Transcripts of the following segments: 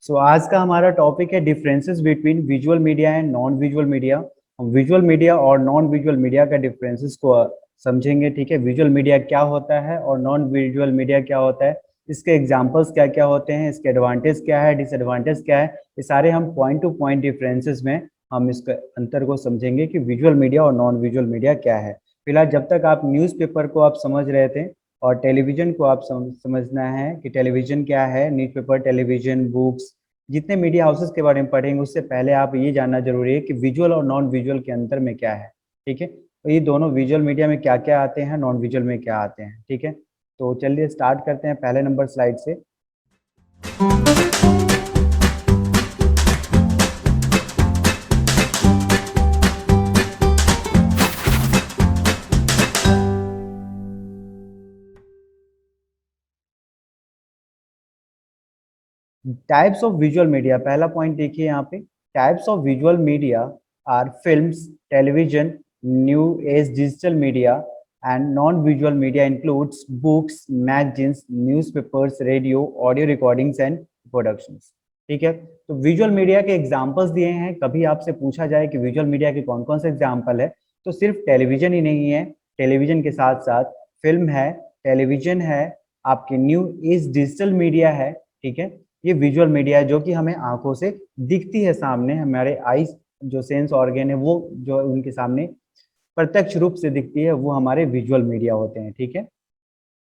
आज का हमारा टॉपिक है differences between visual media and non visual media. हम विजुअल मीडिया और नॉन विजुअल मीडिया का डिफरेंसेस को समझेंगे। ठीक है, विजुअल मीडिया क्या होता है और नॉन विजुअल मीडिया क्या होता है, इसके एग्जांपल्स क्या क्या होते हैं, इसके एडवांटेज क्या है, डिसएडवांटेज क्या है, ये सारे हम पॉइंट टू पॉइंट डिफरेंसेस में हम इसके अंतर को समझेंगे कि विजुअल मीडिया और नॉन विजुअल मीडिया क्या है। फिलहाल जब तक आप न्यूज़पेपर को आप समझ रहे थे और टेलीविजन को आप समझना है कि टेलीविजन क्या है, न्यूज़पेपर, टेलीविजन, बुक्स, जितने मीडिया हाउसेस के बारे में पढ़ेंगे उससे पहले आप ये जानना जरूरी है कि विजुअल और नॉन विजुअल के अंतर में क्या है। ठीक है, तो ये दोनों विजुअल मीडिया में क्या क्या आते हैं, नॉन विजुअल में क्या आते हैं। ठीक है, तो चलिए स्टार्ट करते हैं पहले नंबर स्लाइड से। टाइप्स ऑफ विजुअल मीडिया, पहला पॉइंट देखिए यहाँ पे। Types of visual media are films, television, new age digital media and non visual media includes books, magazines, newspapers, radio, audio recordings and productions. ठीक है, तो visual media के examples दिए हैं। कभी आपसे पूछा जाए कि विजुअल मीडिया के कौन कौन से एग्जांपल है, तो सिर्फ टेलीविजन ही नहीं है, टेलीविजन के साथ साथ फिल्म है, टेलीविजन है, आपकी न्यू एज डिजिटल मीडिया है। ठीक है, ये विजुअल मीडिया है जो कि हमें आंखों से दिखती है, सामने हमारे आईज जो सेंस ऑर्गन है वो जो उनके सामने प्रत्यक्ष रूप से दिखती है, वो हमारे विजुअल मीडिया होते हैं। ठीक है,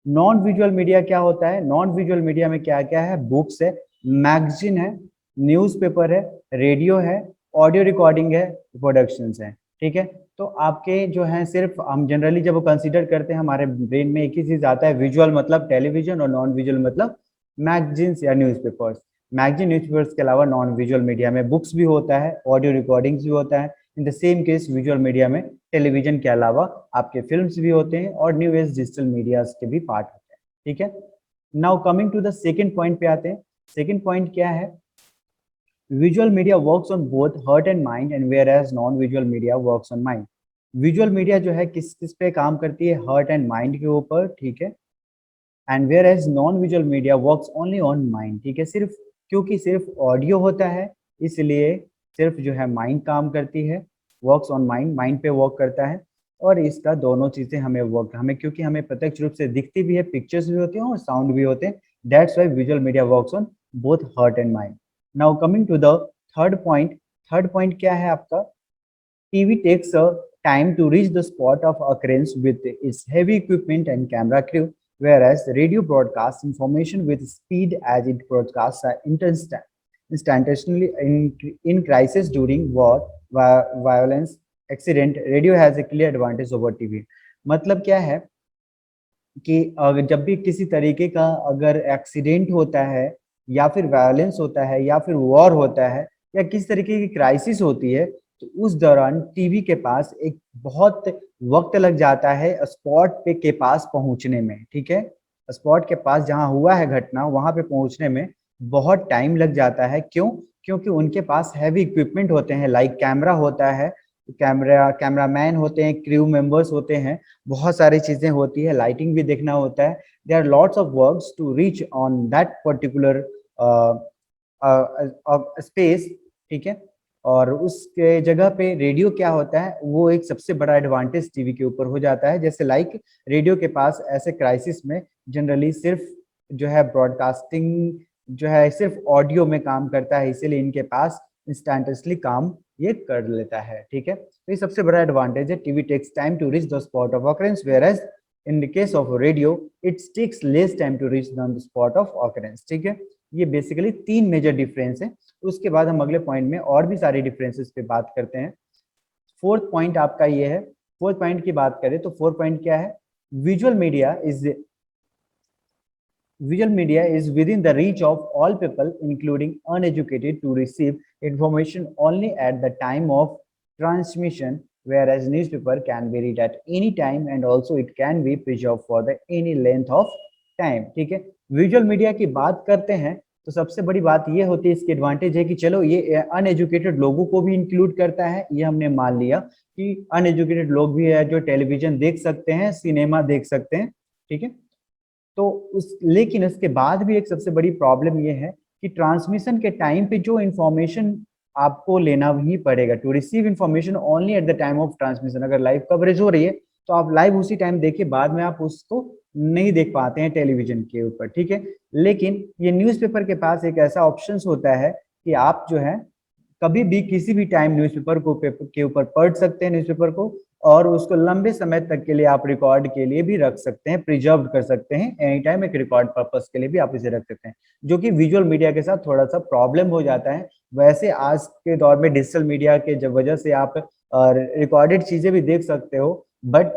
नॉन विजुअल मीडिया क्या होता है? नॉन विजुअल मीडिया में क्या क्या है? बुक्स है, मैगजीन है, न्यूज़पेपर है, रेडियो है, ऑडियो रिकॉर्डिंग है, प्रोडक्शंस है। ठीक है, तो आपके जो है, सिर्फ हम जनरली जब वो कंसीडर करते हैं हमारे ब्रेन में एक ही चीज आता है, विजुअल मतलब टेलीविजन और नॉन विजुअल मतलब मैगजीन्स या न्यूज़पेपर्स। मैगजीन न्यूज़पेपर्स के अलावा नॉन विजुअल मीडिया में बुक्स भी होता है, ऑडियो रिकॉर्डिंग्स भी होता है। In the same case visual media में टेलीविजन के अलावा आपके फिल्म्स भी होते हैं और न्यू एज डिजिटल मीडियाज के भी पार्ट होते हैं। ठीक है, now coming to the second point पे आते हैं। सेकंड पॉइंट क्या है? Visual media works on both heart and mind and whereas non visual media works on mind. Visual media जो है किस किस पे काम करती है? हार्ट एंड माइंड के ऊपर। ठीक है, and whereas non visual media works only on mind. ठीक है, सिर्फ क्योंकि सिर्फ ऑडियो होता है इसलिए सिर्फ जो है माइंड काम करती है, वर्क्स ऑन माइंड, माइंड पे वर्क करता है। और इसका दोनों चीजें हमें क्योंकि हमें प्रत्यक्ष रूप से दिखती भी है, पिक्चर्स भी होती हैं और साउंड भी होते हैं। That's why visual media works on both heart and mind. Now coming to the third point. Third point क्या है आपका? TV takes a time to reach the spot of occurrence with its heavy equipment and camera crew, whereas radio broadcasts information with speed as it broadcasts instantaneously in crisis during war, violence, accident. Radio has a clear advantage over TV. मतलब क्या है कि अगर जब भी किसी तरीके का अगर एक्सीडेंट होता है या फिर वायलेंस होता है या फिर वॉर होता है या किस तरीके की क्राइसिस होती है, तो उस दौरान टीवी के पास एक बहुत वक्त लग जाता है स्पॉट पे के पास पहुंचने में। ठीक है, स्पॉट के पास जहां हुआ है घटना वहां पे पहुंचने में बहुत टाइम लग जाता है। क्यों? क्योंकि उनके पास हैवी इक्विपमेंट होते हैं, लाइक कैमरा होता है, कैमरामैन होते हैं, क्रू मेंबर्स होते हैं, बहुत सारी चीजें होती है, लाइटिंग भी देखना होता है। There are lots of works to reach on that particular space. ठीक है, और उसके जगह पे रेडियो क्या होता है, वो एक सबसे बड़ा एडवांटेज टीवी के ऊपर हो जाता है। जैसे लाइक रेडियो के पास ऐसे क्राइसिस में जनरली सिर्फ जो है ब्रॉडकास्टिंग जो है सिर्फ ऑडियो में काम करता है, इसीलिए इनके पास इंस्टेंटसली काम ये कर लेता है। ठीक है, तो ये सबसे बड़ा एडवांटेज है। TV takes time to reach the spot of occurrence, whereas in the case of radio it takes less time to reach the spot of occurrence. ठीक है, ये बेसिकली तीन मेजर डिफरेंस है। उसके बाद हम अगले पॉइंट में और भी सारे डिफरेंसेस पे बात करते हैं। फोर्थ पॉइंट आपका ये है। फोर्थ पॉइंट की बात करें तो फोर्थ पॉइंट क्या है? Visual media is Visual media is within the reach of all people, including uneducated, to receive information only at the time of transmission, whereas newspaper can be read at any time and also it can be preserved for the any length of time. ठीक है, visual media की बात करते हैं तो सबसे बड़ी बात ये होती है, इसकी एडवांटेज है कि चलो ये अनएजुकेटेड लोगों को भी इंक्लूड करता है। ये हमने मान लिया कि अनएजुकेटेड लोग भी है जो टेलीविजन देख सकते हैं, सिनेमा देख सकते हैं। ठीक है, तो उस लेकिन उसके बाद भी एक सबसे बड़ी प्रॉब्लम ये है कि ट्रांसमिशन के टाइम पे जो इंफॉर्मेशन आपको लेना ही पड़ेगा, to receive information only at the time of transmission. अगर लाइव कवरेज हो रही है तो आप लाइव उसी टाइम देखिए, बाद में आप उसको नहीं देख पाते हैं टेलीविजन के ऊपर, ठीक है। लेकिन ये न्यूज़पेपर के पास एक ऐसा ऑप्शन होता है कि आप जो है कभी भी किसी भी टाइम न्यूज़पेपर को के ऊपर पढ़ सकते हैं न्यूज़पेपर को, और उसको लंबे समय तक के लिए आप रिकॉर्ड के लिए भी रख सकते हैं, प्रिजर्व कर सकते हैं एनी टाइम, एक रिकॉर्ड पर्पस के लिए भी आप इसे रख सकते हैं, जो कि विजुअल मीडिया के साथ थोड़ा सा प्रॉब्लम हो जाता है। वैसे आज के दौर में डिजिटल मीडिया के जब वजह से आप रिकॉर्डेड चीजें भी देख सकते हो, बट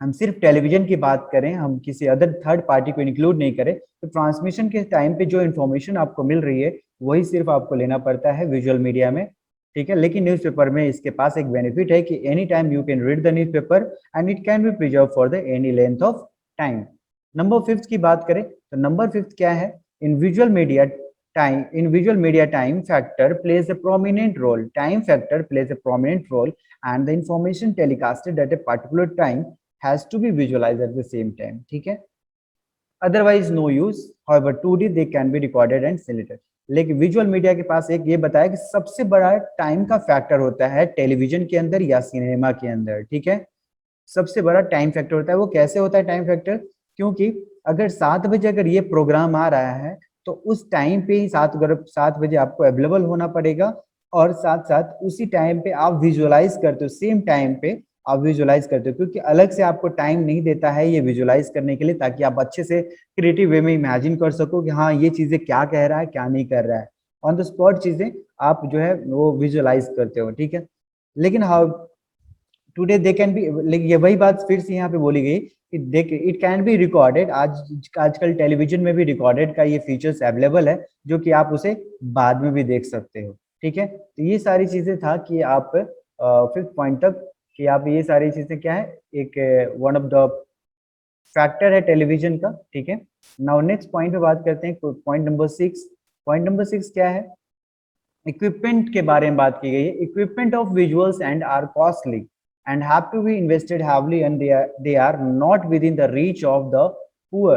हम सिर्फ टेलीविजन की बात करें, हम किसी अदर थर्ड पार्टी को इंक्लूड नहीं करें, तो ट्रांसमिशन के टाइम पे जो इन्फॉर्मेशन आपको मिल रही है वही सिर्फ आपको लेना पड़ता है विजुअल मीडिया में, ठीक है। लेकिन न्यूज़पेपर में इसके पास एक बेनिफिट है कि any time you can read the newspaper and it can be preserve for the any length of time. Number 5 की बात करें तो नंबर 5 क्या है, इन visual media time factor plays a prominent role. Time factor plays a prominent role, and the information telecasted at a particular time has to be visualized at the same time, ठीक है। otherwise no use, however 2D they can be recorded and selected। लेकिन visual media के पास एक ये बताया कि सबसे बड़ा टाइम का फैक्टर होता है टेलीविजन के अंदर या सिनेमा के अंदर, ठीक है। सबसे बड़ा टाइम फैक्टर होता है। वो कैसे होता है टाइम फैक्टर, क्योंकि अगर 7 बजे अगर ये प्रोग्राम आ रहा है तो उस टाइम पे ही 7 बजे आपको अवेलेबल होना पड़ेगा, और साथ साथ उसी टाइम पे आप विजुअलाइज करते हो, सेम टाइम पे आप विजुअलाइज करते हो, क्योंकि अलग से आपको टाइम नहीं देता है ये विजुअलाइज करने के लिए, ताकि आप अच्छे से क्रिएटिव वे में इमेजिन कर सको कि हाँ ये चीजें क्या कह रहा है क्या नहीं कर रहा है, ऑन द स्पॉट चीजें आप जो है वो विजुअलाइज करते हो, ठीक है। लेकिन how today they can be, लेकिन ये वही बात फिर से यहाँ पे बोली गई कि देख इट कैन बी रिकॉर्डेड, आजकल टेलीविजन में भी रिकॉर्डेड का ये फीचर्स अवेलेबल है, जो कि आप उसे बाद में भी देख सकते हो, ठीक है। तो ये सारी चीजें था कि आप 5th पॉइंट तक कि आप ये सारी चीजें क्या है, एक वन ऑफ द फैक्टर है टेलीविजन का, ठीक है। नाउ नेक्स्ट पॉइंट पे बात करते हैं, पॉइंट नंबर 6। पॉइंट नंबर 6 क्या है, इक्विपमेंट के बारे में बात की गई है। Equipment of visuals and are costly and have to be invested heavily, and they are not within the reach of the poor,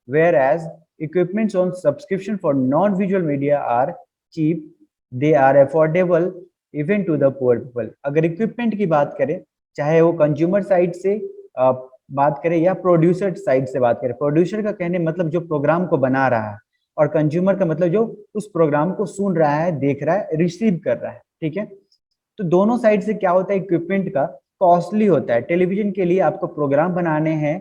whereas equipments on subscription for non-visual media are cheap, they are affordable even to the poor people। अगर equipment की बात करें, चाहे वो consumer side से बात करें या प्रोड्यूसर साइड से बात करें, प्रोड्यूसर का कहने मतलब जो प्रोग्राम को बना रहा है, और कंज्यूमर का मतलब जो उस प्रोग्राम को सुन रहा है, देख रहा है, रिसीव कर रहा है, ठीक है। तो दोनों साइड से क्या होता है, इक्विपमेंट का कॉस्टली होता है। टेलीविजन के लिए आपको प्रोग्राम बनाने हैं,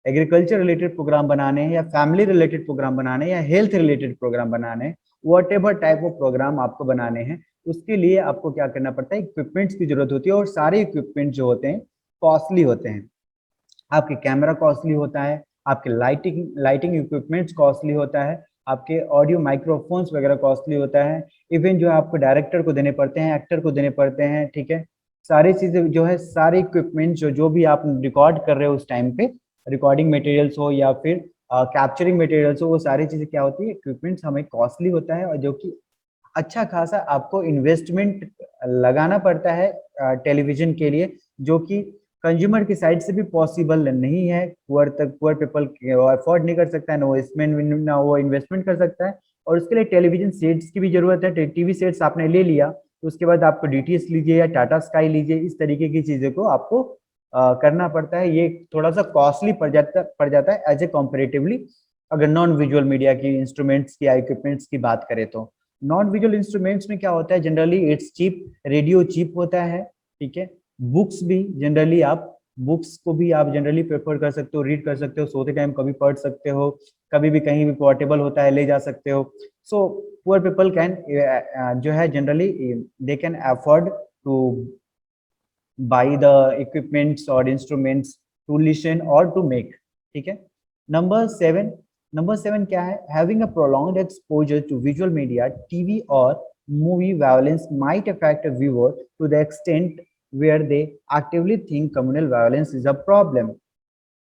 एग्रीकल्चर रिलेटेड प्रोग्राम बनाने हैं, या फैमिली रिलेटेड प्रोग्राम बनाने हैं, या हेल्थ रिलेटेड प्रोग्राम बनाने हैं, whatever type of programme आपको बनाने हैं, उसके लिए आपको क्या करना पड़ता है, इक्विपमेंट्स की जरूरत होती है, और सारे इक्विपमेंट जो होते हैं कॉस्टली होते हैं। आपके कैमरा कॉस्टली होता है, आपके लाइटिंग इक्विपमेंट्स कॉस्टली होता है, आपके ऑडियो माइक्रोफोन्स वगैरह कॉस्टली होता है, इवन जो है आपको डायरेक्टर को देने पड़ते हैं, एक्टर को देने पड़ते हैं, ठीक है। सारी चीजें जो है, सारे इक्विपमेंट जो भी आप रिकॉर्ड कर रहे हो उस टाइम पे, रिकॉर्डिंग मटेरियल्स हो या फिर कैप्चरिंग मटेरियल्स हो, वो सारी चीजें क्या होती है, इक्विपमेंट्स हमें कॉस्टली होता है, और जो कि अच्छा खासा आपको इन्वेस्टमेंट लगाना पड़ता है टेलीविजन के लिए, जो कि कंज्यूमर की साइड से भी पॉसिबल नहीं है। पुअर पीपल अफोर्ड नहीं कर सकता है, ना वो इन्वेस्टमेंट कर सकता है, और उसके लिए टेलीविजन सेट्स की भी जरूरत है। टीवी सेट्स आपने ले लिया तो उसके बाद आपको डीटीएच लीजिए या टाटा स्काई लीजिए, इस तरीके की चीजें को आपको करना पड़ता है। ये थोड़ा सा कॉस्टली पड़ जाता है एज ए कॉम्पेरेटिवली, अगर नॉन विजुअल मीडिया की इंस्ट्रूमेंट्स या इक्विपमेंट्स की बात करें तो। नॉन विजुअल इंस्ट्रूमेंट्स में क्या होता है, generally it's cheap, radio cheap होता है, ठीक है। बुक्स भी जनरली आप बुक्स को भी आप जनरली प्रेफर कर सकते हो, रीड कर सकते हो, सोते टाइम कभी पढ़ सकते हो, कभी भी कहीं भी पोर्टेबल होता है ले जा सकते हो। सो पुअर पीपल कैन जो है generally they can afford to buy the equipments और इंस्ट्रूमेंट्स टू लिसन और टू मेक, ठीक है। नंबर 7 क्या है, having a prolonged exposure to visual media, TV और movie violence might affect a viewer to the extent where they actively think communal violence is a problem,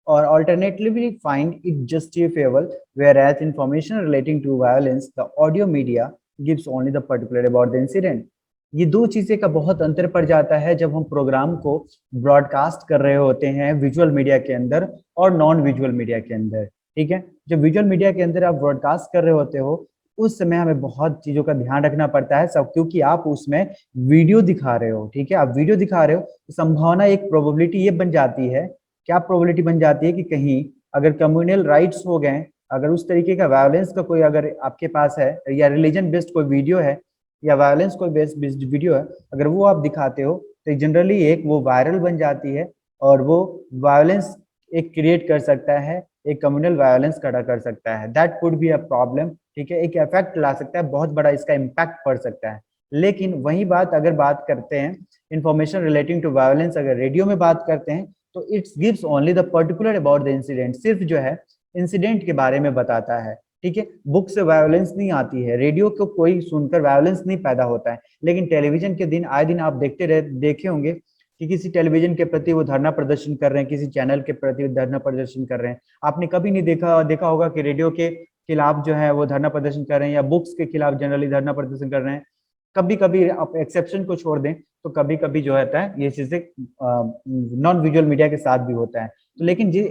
or alternatively find it justifiable, whereas information relating to violence, the audio media gives only the particular about the incident। ये दो चीजें का बहुत अंतर पड़ जाता है जब हम प्रोग्राम को ब्रॉडकास्ट कर रहे होते हैं विजुअल मीडिया के अंदर और नॉन विजुअल मीडिया के अंदर, ठीक है। जब विजुअल मीडिया के अंदर आप ब्रॉडकास्ट कर रहे होते हो उस समय हमें बहुत चीजों का ध्यान रखना पड़ता है सब, क्योंकि आप उसमें वीडियो दिखा रहे हो, ठीक है, आप वीडियो दिखा रहे हो तो संभावना, एक प्रोबेबिलिटी ये बन जाती है, क्या प्रोबेबिलिटी बन जाती है कि कहीं अगर कम्युनल राइट्स हो गए, अगर उस तरीके का वायलेंस का कोई अगर आपके पास है, या रिलीजन बेस्ड कोई वीडियो है, या वायलेंस कोई बेस्ड वीडियो है, अगर वो आप दिखाते हो तो जनरली एक वो वायरल बन जाती है, और वो वायलेंस एक क्रिएट कर सकता है, एक कम्युनल वायलेंस खड़ा कर सकता है, that could be a problem, ठीक है, एक इफेक्ट ला सकता है, बहुत बड़ा इसका इम्पैक्ट पड़ सकता है। लेकिन वही बात अगर बात करते हैं इंफॉर्मेशन रिलेटिंग टू वायलेंस, अगर रेडियो में बात करते हैं तो it's gives only the particular about the incident, सिर्फ जो है इंसिडेंट के बारे में बताता है, ठीक है, बुक से वायलेंस नहीं आती है, रेडियो को कोई सुनकर वायलेंस नहीं पैदा होता है। लेकिन टेलीविजन के दिन आए दिन आप देखे होंगे कि किसी टेलीविजन के प्रति वो धरना प्रदर्शन कर रहे हैं, किसी चैनल के प्रति धरना प्रदर्शन कर रहे हैं। आपने कभी नहीं देखा होगा कि रेडियो के खिलाफ जो है वो धरना प्रदर्शन कर रहे हैं, या बुक्स के खिलाफ जनरली धरना प्रदर्शन कर रहे हैं। कभी कभी आप एक्सेप्शन को छोड़ दें तो कभी कभी जो होता है ये चीजें नॉन विजुअल मीडिया के साथ भी होता है। तो लेकिन जी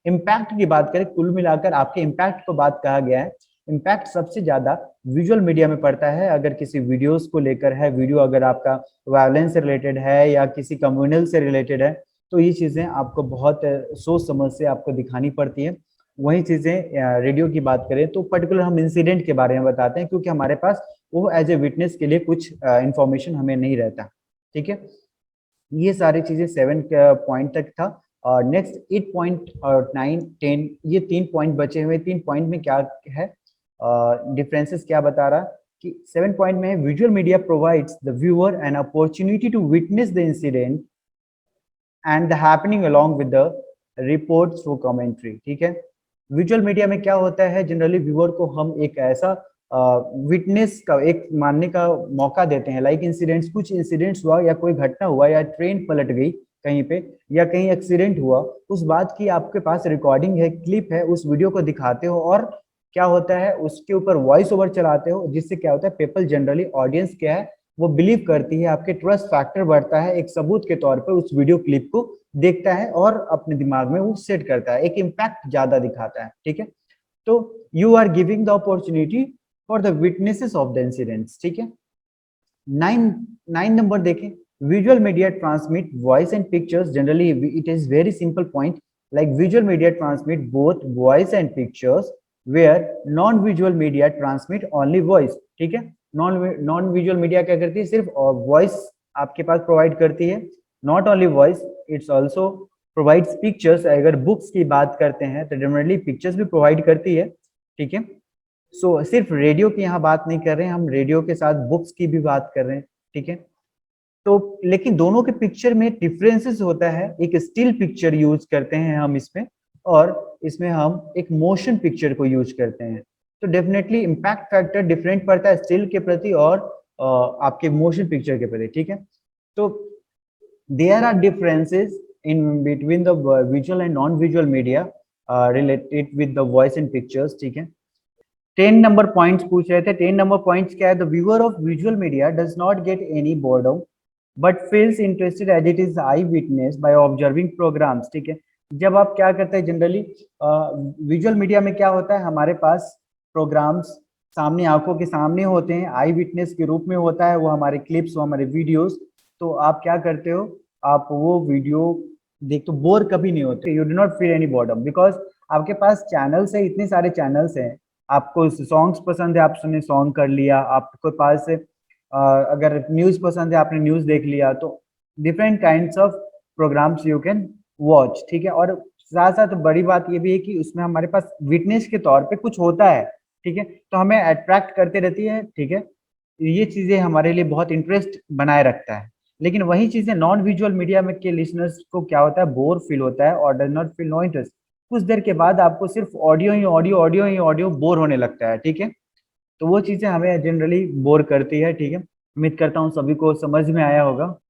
इम्पैक्ट की बात करें, कुल मिलाकर आपके इम्पैक्ट को बात कहा गया है, इम्पैक्ट सबसे ज्यादा विजुअल मीडिया में पड़ता है। अगर किसी वीडियोस को लेकर है, वीडियो अगर आपका वायलेंस से रिलेटेड है या किसी कम्युनल से रिलेटेड है, तो ये चीजें आपको बहुत सोच समझ से आपको दिखानी पड़ती है। वही चीजें रेडियो की बात करें तो पर्टिकुलर हम इंसिडेंट के बारे में बताते हैं, क्योंकि हमारे पास वो एज ए विटनेस के लिए कुछ इंफॉर्मेशन हमें नहीं रहता, ठीक है। ये सारी चीजें 7 पॉइंट तक था। और नेक्स्ट 8 पॉइंट और 9 10, ये 3 पॉइंट बचे हुए। 3 पॉइंट में क्या है डिफरेंसेस, क्या बता रहा कि 7 पॉइंट में visual media provides the viewer an opportunity to witness the incident and the happening along with the report through commentary, ठीक है। विजुअल मीडिया में क्या होता है, जनरली व्यूअर को हम एक ऐसा विटनेस का एक मानने का मौका देते हैं, लाइक इंसिडेंट्स, कुछ इंसिडेंट्स हुआ या कोई घटना हुआ या ट्रेन पलट गई कहीं पे या कहीं एक्सीडेंट हुआ, उस बात की आपके पास रिकॉर्डिंग है, क्लिप है, उस वीडियो को दिखाते हो और क्या होता है उसके ऊपर वॉइस ओवर चलाते हो, जिससे क्या होता है पीपल जनरली ऑडियंस क्या है वो बिलीव करती है, आपके ट्रस्ट फैक्टर बढ़ता है, एक सबूत के तौर पर उस वीडियो क्लिप को देखता है और अपने दिमाग में वो सेट करता है, एक इम्पैक्ट ज्यादा दिखाता है, ठीक है। तो you are giving the opportunity for the witnesses of the incidents, ठीक है। 9 नंबर देखें, visual media transmit voice and pictures, generally it is very simple point, like visual media transmit both voice and pictures where non visual media transmit only voice, ठीक है। Non visual media क्या करती है, सिर्फ voice आपके पास provide करती है, not only voice, it's also provides pictures. अगर बुक्स की बात करते हैं तो जनरली पिक्चर्स भी प्रोवाइड करती है, ठीक है। सो सिर्फ रेडियो की यहाँ बात नहीं कर रहे हैं हम, रेडियो के साथ बुक्स की भी बात कर रहे हैं, ठीक है। तो लेकिन दोनों के पिक्चर में डिफरेंसेस होता है, एक स्टिल पिक्चर यूज करते हैं हम इसमें, और इसमें हम एक मोशन पिक्चर को यूज करते हैं। तो डेफिनेटली इम्पैक्ट फैक्टर डिफरेंट पड़ता है स्टिल के प्रति और आपके मोशन पिक्चर के प्रति, ठीक है। तो there are differences in between the visual and non visual media related with the voice and pictures, ठीक है। 10 नंबर पॉइंट्स पूछ रहे थे। 10 नंबर पॉइंट्स क्या है, the viewer of visual media does not get any boredom but feels interested as it is eye witness by observing programs, ठीक है। जब आप क्या करते हैं जनरली विजुअल मीडिया में क्या होता है, हमारे पास प्रोग्राम्स सामने आंखों के सामने होते हैं, आई विटनेस के रूप में होता है, वो हमारे क्लिप्स, वो हमारे वीडियोस। तो आप क्या करते हो, आप वो वीडियो देख तो बोर कभी नहीं होते, you do not feel any boredom, because आपके पास चैनल्स है, इतने सारे चैनल्स हैं। आपको सॉन्ग्स पसंद है, आपने सॉन्ग कर लिया, आपके पास अगर न्यूज पसंद है आपने न्यूज देख लिया, तो different kinds of programs you can watch, ठीक है। और साथ साथ बड़ी बात ये भी है कि उसमें हमारे पास विटनेस के तौर पे कुछ होता है, ठीक है, तो हमें अट्रैक्ट करते रहती है, ठीक है। ये चीजें हमारे लिए बहुत इंटरेस्ट बनाए रखता है। लेकिन वही चीजें नॉन विजुअल मीडिया में के लिसनर्स को क्या होता है, बोर फील होता है और does not feel no interest. कुछ देर के बाद आपको सिर्फ ऑडियो ही ऑडियो, ऑडियो ही ऑडियो बोर होने लगता है, ठीक है। तो वो चीजें हमें जनरली बोर करती है, ठीक है। उम्मीद करता हूँ सभी को समझ में आया होगा।